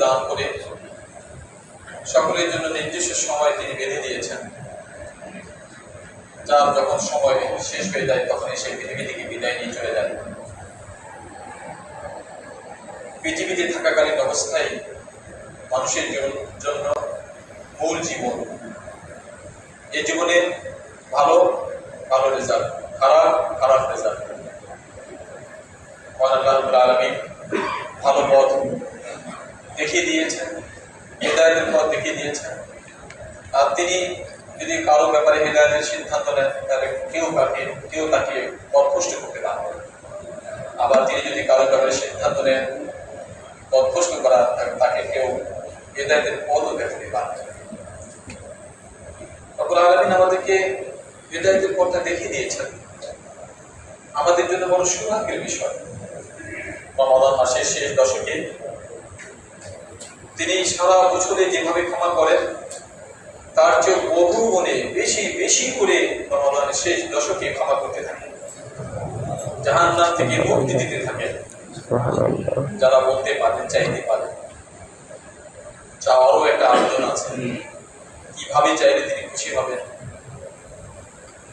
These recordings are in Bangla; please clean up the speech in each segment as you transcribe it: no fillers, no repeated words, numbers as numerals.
দান করে সকলের জন্য নির্দিষ্ট সময় তিনি বেঁধে দিয়েছেন, যার যখন সময় শেষ হয়ে যায় তখন সেই পৃথিবী থেকে বিদায় নিয়ে চলে যায়। পৃথিবীতে থাকাকালীন অবস্থায় মানুষের জন্য মূল জীবন, এই জীবনের ভালো ভালো রেজাল্ট, খারাপ খারাপ রেজাল্ট। আল্লাহ রাব্বুল আলামিন ভালো পথ দেখিয়ে দিয়েছেন, হিদায়াতের পথ দেখিয়ে দিয়েছেন। আর তিনি যদি কারো ব্যাপারে হিদায়াতের সিদ্ধান্ত নেন তাহলে কেউ তাকে পথভ্রষ্ট করতে না পারে। আবার তিনি যদি কারো ব্যাপারে সিদ্ধান্ত নেন পথভ্রষ্ট করা, তাকে কেউ হিদায়াতের পথও দেখাতে পারে। রব্বুল আলামিন আমাদেরকে হিদায়াতের পথটা দেখিয়ে দিয়েছেন, আমাদের জন্য বড় সৌভাগ্যের বিষয়। রমাদান মাসের শেষ দশকে তিনি সারা বছরে যেভাবে ক্ষমা করেন তার চেয়ে বহু গুণে বেশি বেশি করে রমাদানের শেষ দশকে ক্ষমা করতে থাকেন, জাহান্নাম থেকে মুক্তি দিতে থাকেন। যারা বলতে পারেন, চাইতে পারেন, চাওয়ারও একটা আবেদন আছে, কিভাবে চাইলে তিনি খুশি হবেন।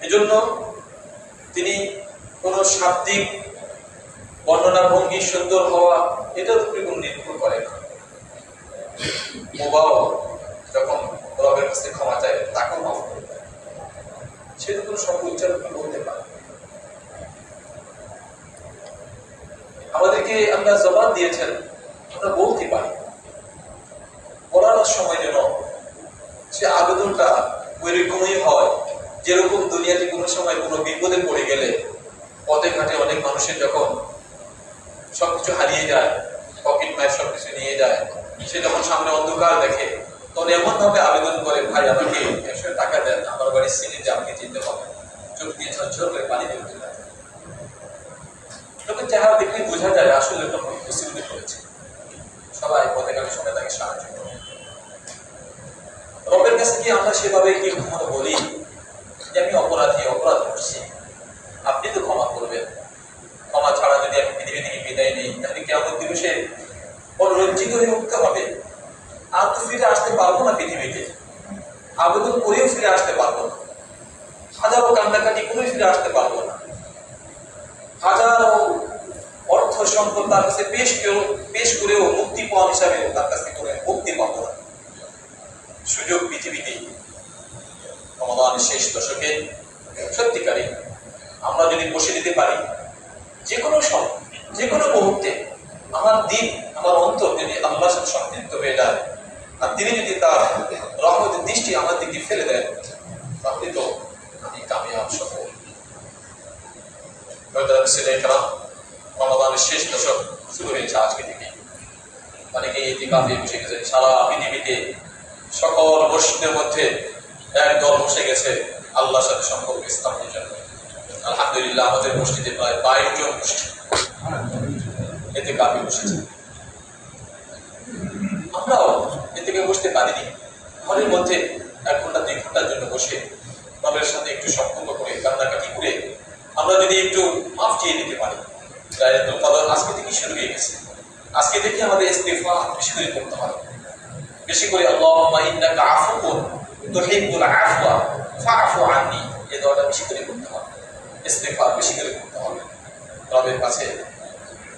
এজন্য তিনি কোন শাব্দিক বর্ণনা ভঙ্গি সুন্দর হওয়া এটার উপরে কোন নির্ভর করে না। মোবাও যখন রবের কাছে ক্ষমা চায় তাকেও মাফ করে দেয়, সেটা কোনো শব্দ উচ্চারণ বলতে পারে। আমাদেরকে আল্লাহ জবান দিয়েছেন, আমরা বলতে পারি। বলার সময় যেন সে আবেদনটা ওই রকমই হয় যেরকম দুনিয়াতে কোনো সময় কোনো বিপদে পড়ে গেলে পথে ঘাটে অনেক মানুষের যখন সবকিছু হারিয়ে যায়, পকেট মায়ের সবকিছু নিয়ে যায়, সে যখন সামনে অন্ধকার দেখে তখন এমন ভাবে আবেদন করে, ভাই আমাকে 100 টাকা দেন, আমার বাড়ি সিলেটে আমাকে যেতে হবে। চোখ দিয়ে ঝরঝর করে পানি দিয়ে উঠে যায়। তখন চেহারা দেখলে বোঝা যায় আসলে একটা মুসিবতে পড়েছে। সবাই পথে ঘাটে সবাই তাকে সাহায্য করে। রবের কাছে কি আমরা সেভাবে কি কখনো বলি যে আমি অপরাধ করছি, আপনি তো ক্ষমা করবেন। ক্ষমা ছাড়া যদি আমি পৃথিবী থেকে বিদায় নেই তাহলে কিয়ামত দিবসে বড় লজ্জিত হয়ে উঠতে হবে। আর তো ফিরে আসতে পারবো না পৃথিবীতে, আবেদন করেও ফিরে আসতে পারবো না, হাজারো কান্নাকাটি করেও ফিরে আসতে পারবো না, হাজারো অর্থ সম্পদ তার কাছে পেশ করেও মুক্তি পাওয়া হিসাবে তার কাছে করে মুক্তি পাবো না। সুযোগ পৃথিবীতে রমাদানের শেষ দশকে সত্যিকারে আমরা যদি বসে দিতে পারি, যে কোনো সময় যে কোনো মুহূর্তে আমার দিন আমার অন্তর যদি আল্লাহর সাথে সম্পৃক্ত হয়ে যায় আর তিনি যদি তার রহমতের দৃষ্টি আমার দিকে ফেলে দেন তাহলে তো আমি কামিয়াব সফল। রমাদানের শেষ দশক শুরু হয়েছে আজকে থেকে। অনেকে ইতিকাফে বসে গেছে, সারা পৃথিবীতে সকল মসজিদের মধ্যে এক দল বসে গেছে আল্লাহর সাথে সম্পর্ক স্থাপনের জন্য। আলহামদুলিল্লাহ আমাদের মসজিদে প্রায় 22 জন মসজিদ এতে কাপে বসেছে। আমরাও এতে বসতে পারিনি, ঘরের মধ্যে 1 ঘন্টা 2 ঘন্টার জন্য বসে রবের সাথে একটু সম্পর্ক করে কান্নাকাটি করে আমরা যদি একটু মাফ চেয়ে দিতে পারি। লাইলাতুল কদর আজকে থেকে শুরু হয়ে গেছে। আজকে থেকে আমাদের ইস্তিগফার বেশি করে করতে হবে, বেশি করে আল্লাহুম্মা ইন্নাকা আফুউন তুহিব্বুল আফওয়া ফাআফু আন্নি, এই দোয়াটা বেশি করে করতে হবে, ইস্তিগফার বেশি করে করতে হবে। রবের কাছে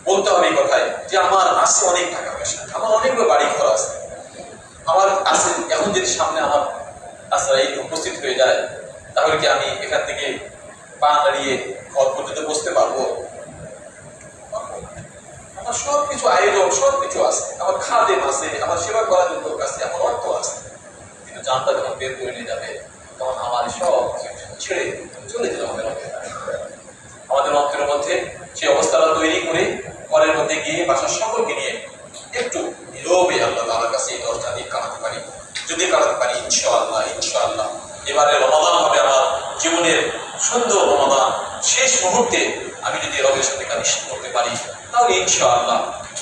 বলতে হবে এই কথায় যে আমার আছে অনেক টাকা পয়সা, আমার অনেকগুলো বাড়ি ঘর আছে, আমার আছে, এখন যদি সামনে আমার আজরাইল উপস্থিত হয়ে যায় তাহলে কি আমি এখান থেকে পা দাঁড়িয়ে ঘর পর্যন্ত বসতে পারবো? আমার সবকিছু আয়োজন সবকিছু আছে, আমার খাদেম আছে, আমার সেবা করার জন্য লোক আছে, আমার অর্থ আছে, কিন্তু জানটা যখন বের করে নিয়ে যাবে তখন আমার সব ছেড়ে চলে যেতে হবে। আমাদের অন্তরের মধ্যে সেই অবস্থাটা তৈরি করে ঘরের মধ্যে গিয়ে বাসার সকলকে নিয়ে একটু নীরবে আল্লাহ তাআলার কাছে এই দরজা দিয়ে কাঁদতে পারি। যদি কাঁদতে পারি ইনশাআল্লাহ এবারে রমাদান হবে আমার জীবনের সুন্দর রমাদান। শেষ মুহূর্তে আমি যদি রবের সাথে কানেকশন করতে পারি তাহলে ইনশাআল্লাহ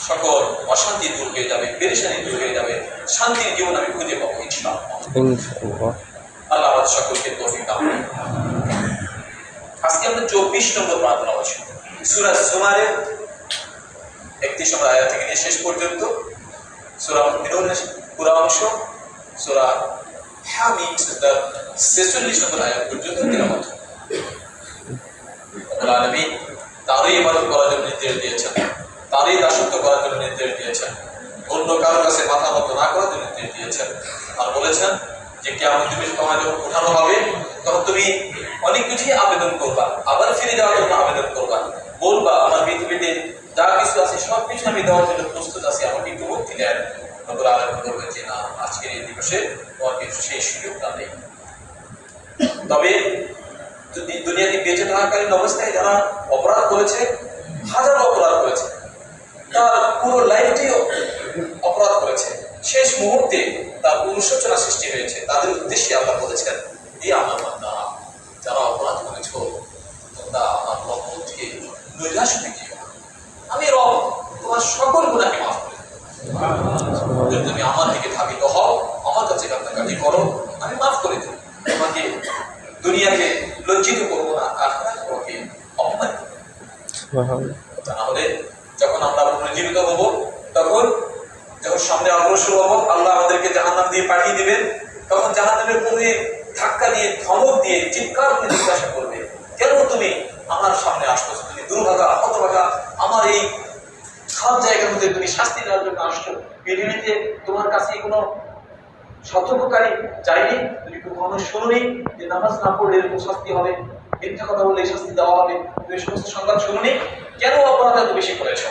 সকল অশান্তি দূর হয়ে যাবে, পেরেশানি দূর হয়ে যাবে, শান্তির জীবন আমি খুঁজে পাবো ইনশাআল্লাহ। আল্লাহ আমাদের সকলকে তৌফিক দান করুন। আজকে আমরা 24 নম্বর প্রার্থনা করছি সূরা জুমারের 31 নম্বর আয়াত থেকে নিয়ে শেষ পর্যন্ত সূরা মুমিনুনের পুরো অংশ, সূরা হামিম তার 46 নম্বর আয়াত পর্যন্ত তেলাওয়াত। রব্বুল আলামিন তারই ইবাদত করার জন্য নির্দেশ দিয়েছেন, তারই দাসত্ব করার জন্য নির্দেশ দিয়েছেন, অন্য কারোর কাছে মাথা নত না করার জন্য নির্দেশ দিয়েছেন। আর বলেছেন যে কিয়ামত দিবসে তোমায় যখন উঠানো হবে তখন তুমি অনেক কিছুই আবেদন করবা, আবার ফিরে যাওয়ার জন্য আবেদন করবা, বলবা আমার পৃথিবীতে যা কিছু আছে সবকিছু আমি দেওয়ার জন্য প্রস্তুত আছি, আমাকে একটু মুক্তি দেন। রব্বুল আলামিন বলবেন যে না, আজকের এই দিবসে তোমার কিছু সেই সুযোগটা নেই। তবে যদি দুনিয়াতে বেঁচে থাকাকালীন অবস্থায় যারা অপরাধ করেছে, হাজারো অপরাধ করেছে, তার পুরো লাইফটাই অপরাধ করেছে, শেষ মুহূর্তে তার অনুশোচনা সৃষ্টি হয়েছে, তাদের উদ্দেশ্যে আল্লাহ বলেছেন এই আমার বান্দা যারা অপরাধ করেছ তোমরা আমার রহমত থেকে নৈরাশ হয়ে গিয়েও, আমি রব তোমার সকল গুনাহকে মাফ করে দেব। যদি তুমি আমার দিকে ধাবিত হও, আমার কাছে কান্নাকাটি করো, আমি মাফ করে দেব। তোমাকে দুনিয়াকে লজ্জিত করবো না, আখিরাতে তোমাকে অপমানিত করব। তাহলে যখন আমরা পুনর্জীবিত হব, তখন যখন সামনে অগ্রসর হব, আল্লাহ আমাদেরকে জাহান্নাম দিয়ে পাঠিয়ে দিবেন, তখন জাহান্নামের পুরে ধাক্কা দিয়ে, ধমক দিয়ে, চিৎকার করে জিজ্ঞাসা করবে, কেন তুমি আমার সামনে আসছো? তুমি দুর্ভাগা, হতভাগা, আমার এই খারাপ জায়গার মধ্যে তুমি শাস্তি দেওয়ার জন্য আসছো। পৃথিবীতে তোমার কাছে কোনো সতর্ককারী যায়নি? তুমি কখনো শোনোনি যে নামাজ না পড়লে এরকম শাস্তি হবে, মিথ্যা কথা বললে শাস্তি দেওয়া হবে? তুমি সমস্ত সংবাদ শোনোনি? কেন অপরাধ এত বেশি করেছ?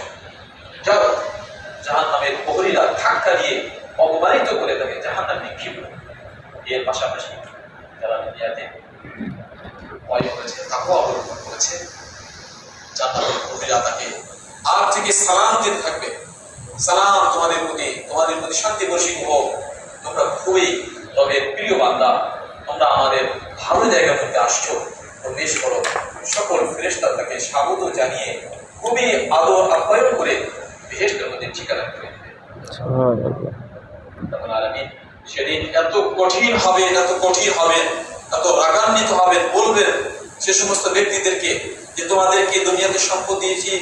যাও, জাহান্নামের প্রহরীরা ধাক্কা দিয়ে অপমানিত করে তাকে জাহান্নামে নিক্ষেপ করে। এর পাশাপাশি যারা দুনিয়াতে ভয় করেছে, তাকেও অবলম্বন করেছে, জান্নাতের প্রহরীরা তাকে আগ থেকে সালাম দিতে থাকবে, সালাম তোমাদের প্রতি শান্তি বর্ষিত হোক, তোমরা খুবই রবের প্রিয় বান্দা, তোমরা আমাদের ভালো জায়গার মধ্যে আসছো, প্রবেশ করো। সকল ফেরেশতা তাকে স্বাগত জানিয়ে খুবই আদর আপ্যায়ন করে বেহেশতের মধ্যে ঠিকানা করে দেবে। সেদিন এত কঠিন হবে, এত রাগান্বিত হবেন, বলবেন সে সমস্ত ব্যক্তিদেরকে যে তোমাদেরকে দুনিয়াতে সম্পদ দিয়েছি,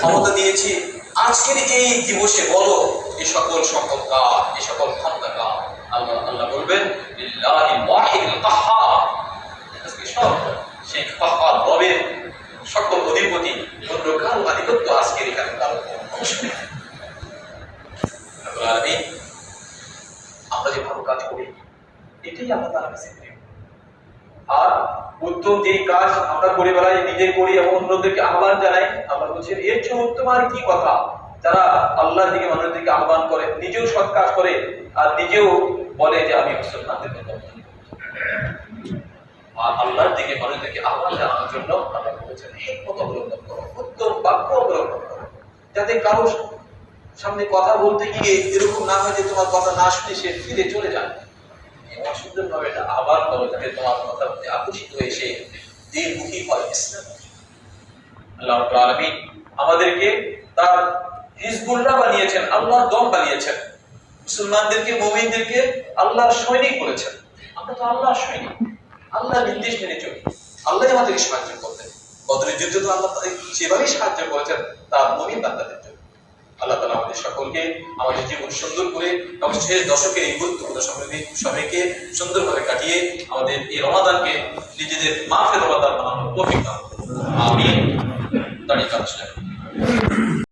ক্ষমতা দিয়েছি, আজকের এই দিবসে বলো এই সকল সম্পদ কার, এই সকল ক্ষমতা কার? আল্লাহ বলবেন লিল্লাহিল ওয়াহিদুল কাহ্হার, আজকে সব সেই কাহ্হার রবের সকল অধিপতি, অন্য কারো আধিপত্য আজকের এখানে কারো অংশ নেই। আমরা যে ভালো কাজ করি এটাই আল্লাহ তাআলার কাছে প্রিয়। আর উত্তম যে কাজ আমরা করে বেড়াই, নিজে করি এবং অন্যদেরকে আহ্বান জানাই, আল্লাহ বলছেন এর চেয়ে উত্তম আর কি কথা? যারা আল্লাহর দিকে মানুষদেরকে আহ্বান করে, নিজেও সৎ কাজ করে, আর নিজেও বলে যে আমি মুসলমানদের মতো, আর আল্লাহর দিকে মানুষদেরকে আহ্বান জানানোর জন্য আল্লাহ বলেছেন হিকমত অবলম্বন করো, উত্তম বাক্য অবলম্বন করো, যাতে কারো সামনে কথা বলতে গিয়ে এরকম না হয় যে তোমার কথা না শুনে সে ফিরে চলে যায়। এমন সুন্দরভাবে এটা আহ্বান করো যাতে তোমার কথা আকর্ষিত হয়ে সে দিনমুখী হয়, ইসলাম। আল্লাহ রাব্বুল আলামিন আমাদেরকে তার হিজবুল্লাহ বানিয়েছেন, আল্লাহর দল বানিয়েছেন, মুসলমানদেরকে, মুমিনদেরকে আল্লাহর সৈনিক বলেছেন। আমরা তো আল্লাহর সৈনিক, আল্লাহর নির্দেশ মেনে চলি, আল্লাহ আমাদেরকে সাহায্য করতেন। বদরের যুদ্ধে তো আল্লাহ সেভাবেই সাহায্য করেছেন তার মুমিন বান্দাদের জন্য। আল্লাহ তাআলা আমাদের সকলকে আমাদের জীবন সুন্দর করে এবং শেষ দশকের এই গুরুত্বপূর্ণ সময়কে সুন্দরভাবে কাটিয়ে আমাদের এই রমাদানকে নিজেদের মাফের রমাদান বানানোর তৌফিক দান করুন। আমিন। দাঁড়িয়ে কাজ